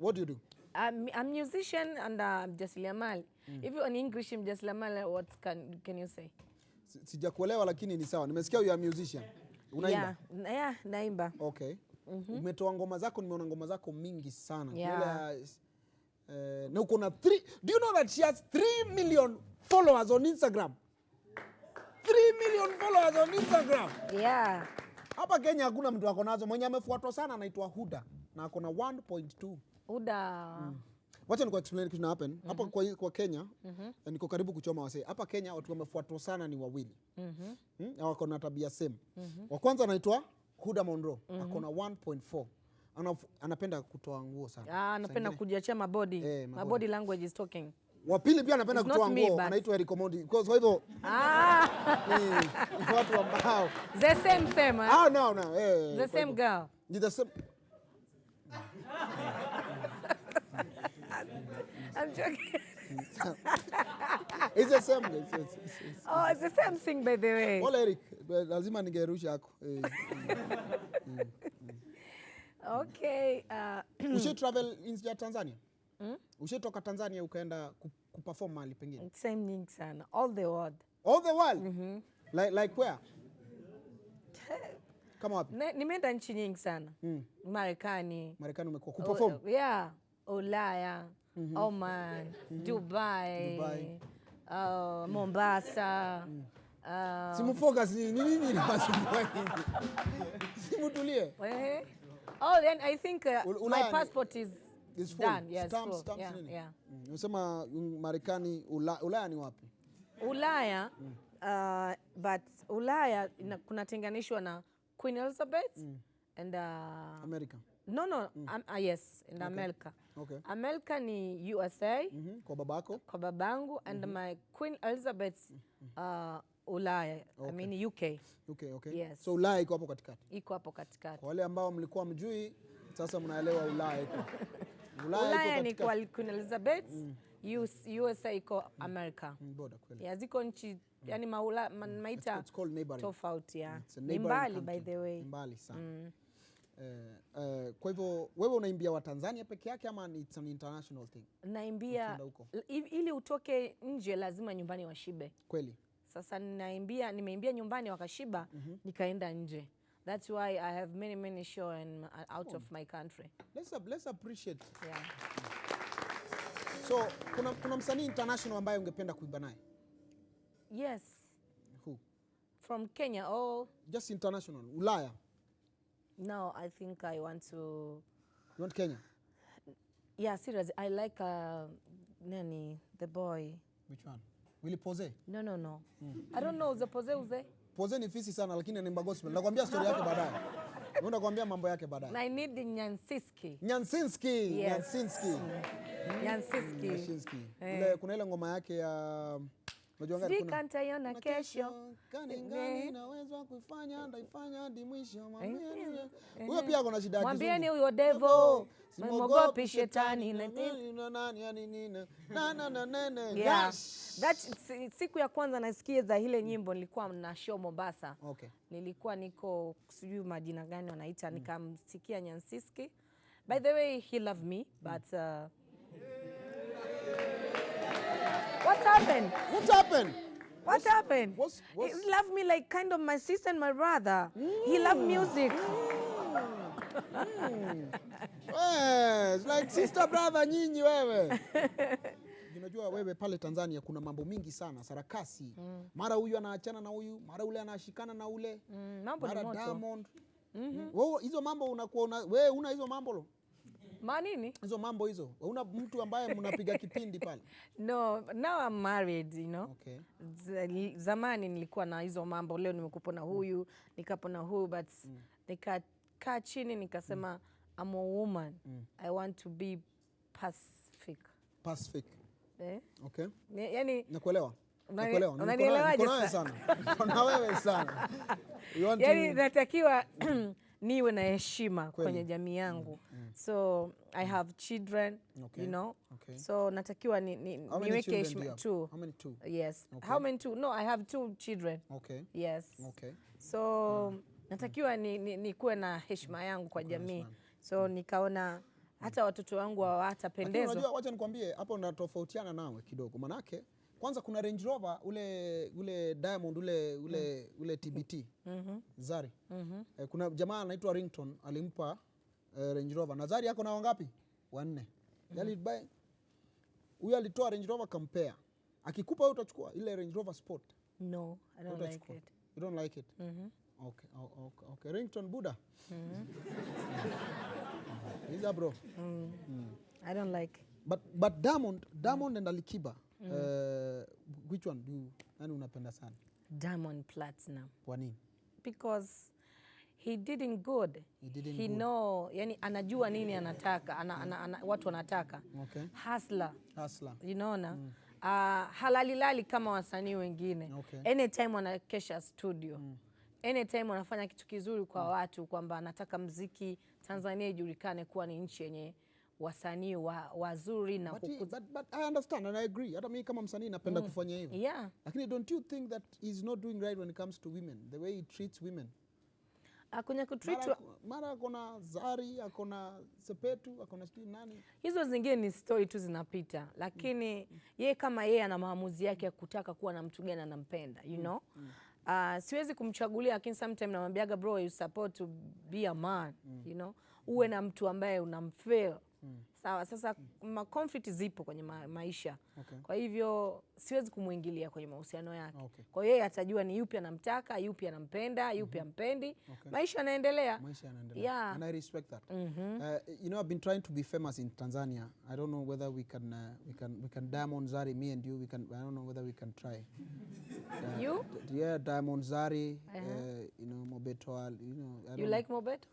What do you do? I'm a musician and mjasiriamali. If you're in English mjasiriamali, what can you say? Sijakuelewa lakini ni sawa. Nimesikia you are a musician. Unaimba? Yeah, naimba. Okay. Umetoa ngoma zako, nimeona ngoma zako mingi sana. Yeah. Na uko na 3. Do you know that she has 3 million followers on Instagram? 3 million followers on Instagram. Yeah. Hapa Kenya hakuna mtu ako nazo. Mwenye amefuatwa sana anaitwa Huda na ako na 1.2. Huda. Wacha niko explain kitu na happen. Hapa kwa Kenya, niko karibu kuchoma wasee. Hapa Kenya watu wamefuatwa sana ni wawili. Na wako na tabia same. Wa kwanza anaitwa Huda Monroe, ako na 1.4. Anapenda kutoa nguo sana. Anapenda kujiachia mabody. My body language is talking. Wa pili pia anapenda kutoa nguo, anaitwa Eric Omondi. Because kwa hivyo ni watu ambao the same. No. The same girl. The same. I'm joking. It's the same. It's the same thing by the way. Wala Eric, lazima ningerusha yako. Okay. Ushe travel nje ya Tanzania? Ushe toka Tanzania ukaenda kuperform mahali pengine? Same nyingi sana. All the world. All the world? Like where? Kama wapi? Nimeenda nchi nyingi sana. Marekani. Marekani umekuwa kuperform? Yeah. Ulaya, Oman, Dubai. Mombasa. Simu focus ni nini inasumbua hivi? Simu tulie. Then I think my passport is done. Yes, stamps yeah. Unasema Marekani, Ulaya ni wapi? Ulaya, but Ulaya kunatenganishwa na Queen Elizabeth and America. No. Yes, in America. Okay. America ni USA. Kwa babako? Kwa babangu and my Queen Elizabeth Ulaya. Okay. I mean UK. Okay. Yes. So Ulaya iko hapo katikati? Iko hapo katikati. Kwa wale ambao mlikuwa mjui, sasa mnaelewa Ulaya iko. Ulaya ni kwa Queen Elizabeth, USA iko America. Boda kweli. Yeah, ziko nchi yani maita tofauti ya. Ni mbali by the way. Mbali sana. Kwa hivyo wewe unaimbia wa Tanzania peke yake ama it's an international thing? Naimbia ili utoke nje lazima nyumbani washibe. Kweli. Sasa nimeimbia nyumbani wakashiba, nikaenda nje. That's why I have many show out of my country. Let's appreciate. Yeah. So kuna msanii international ambaye ungependa kuimba naye? Yes. Who? From Kenya or just international? Ulaya? No, I think I want to. You want Kenya? Yeah, seriously. I like Nani, the boy. Which one? Willy Pose? No. I don't know the Pose uze. Pose ni fisi sana lakini anaimba gospel. Nakwambia story yake baadaye. Naenda kuambia mambo yake baadaye. I need the Nyansinski. Yes. Nyansinski. Kuna ile ngoma yake ya unajua ngapi kuna? Sikantaiona kesho. Kani naweza kufanya ndaifanya hadi mwisho mwambie. Huyo pia kuna shida yake. Mwambieni huyo devil. Mwogopi shetani na nani yani nini. Na. Yes. That siku ya kwanza nasikia za ile nyimbo nilikuwa na show Mombasa. Okay. Nilikuwa niko sijui majina gani wanaita nikamsikia Nyansinski. By the way, he loved me but What happened? He loved me like kind of my sister and my brother. He loved music. Yes, like sister brother nyinyi wewe. Unajua wewe pale Tanzania kuna mambo mingi sana, sarakasi. Mara huyu anaachana na huyu, mara ule anashikana na ule. Mambo ni moto. Diamond. Wewe hizo mambo unakuwa wewe una hizo mambo lo? Manini? Hizo mambo hizo. Una mtu ambaye mnapiga kipindi pale? No, now I'm married, you know. Okay. Zamani nilikuwa na hizo mambo, leo nimekupona huyu, nikapona huyu but nikakaa chini nikasema I'm a woman. I want to be pacific. Okay. Yani nakuelewa. Unanielewaje sana? Na wewe sana. Yani natakiwa niwe na heshima kwenye jamii yangu. So I have children, you know. Okay. So natakiwa niweke heshima too. How many two? Yes. Okay. How many two? No, I have 2 children. Okay. Yes. Okay. So natakiwa nikuwe na heshima yangu kwa jamii. So nikaona hata watoto wangu hawatapendezwa. Unajua, wacha nikwambie hapo natofautiana nawe kidogo. Manake kwanza kuna Range Rover ule Diamond ule TBT Zari. Kuna jamaa anaitwa Ringtone alimpa Range Rover. Na Zari yako na wangapi? 4. Huyu alitoa Range Rover compare. Akikupa wewe utachukua ile Range Rover Sport? No, I don't like it. You don't like it? Okay. Ringtone Buddha. He's a bro. I don't like. But Diamond and Alikiba, which one do you unapenda sana? Diamond Platinum. Kwa nini? Because he didn't good. He know, yani anajua nini anataka, watu wanataka. Okay. Hustler. You know na? Halalilali kama wasanii wengine. Okay. Anytime wanakesha studio. Anytime wanafanya kitu kizuri kwa watu, kwamba anataka mziki Tanzania ijulikane kuwa ni nchi yenye wasanii wazuri na but I understand and I agree. Hata mimi kama msanii napenda kufanya hivyo. Yeah. Lakini don't you think that he's not doing right when it comes to women, the way he treats women? Kwenye kutreat mara akona Zari, akona Sepetu, akona sijui nani. Hizo zingine ni story tu zinapita, lakini yeye kama yeye ana maamuzi yake ya kutaka kuwa na mtu gani anampenda, you know. Siwezi kumchagulia, lakini sometimes namwambiaga bro, you support to be a man, you know. Uwe na mtu ambaye unamfeel. Sawa, sasa conflict zipo kwenye maisha. Okay. Kwa hivyo siwezi kumuingilia kwenye mahusiano yake. Okay. Kwa hiyo yeye atajua ni yupi anamtaka, yupi anampenda, yupi ampendi. Okay. Maisha yanaendelea. Yeah. And I respect that. You know, I've been trying to be famous in Tanzania. I don't know whether we can Diamond Zari, me and you, I don't know whether we can try. You? Yeah, Diamond Zari, you know, Mobeto, you know. You like Mobeto?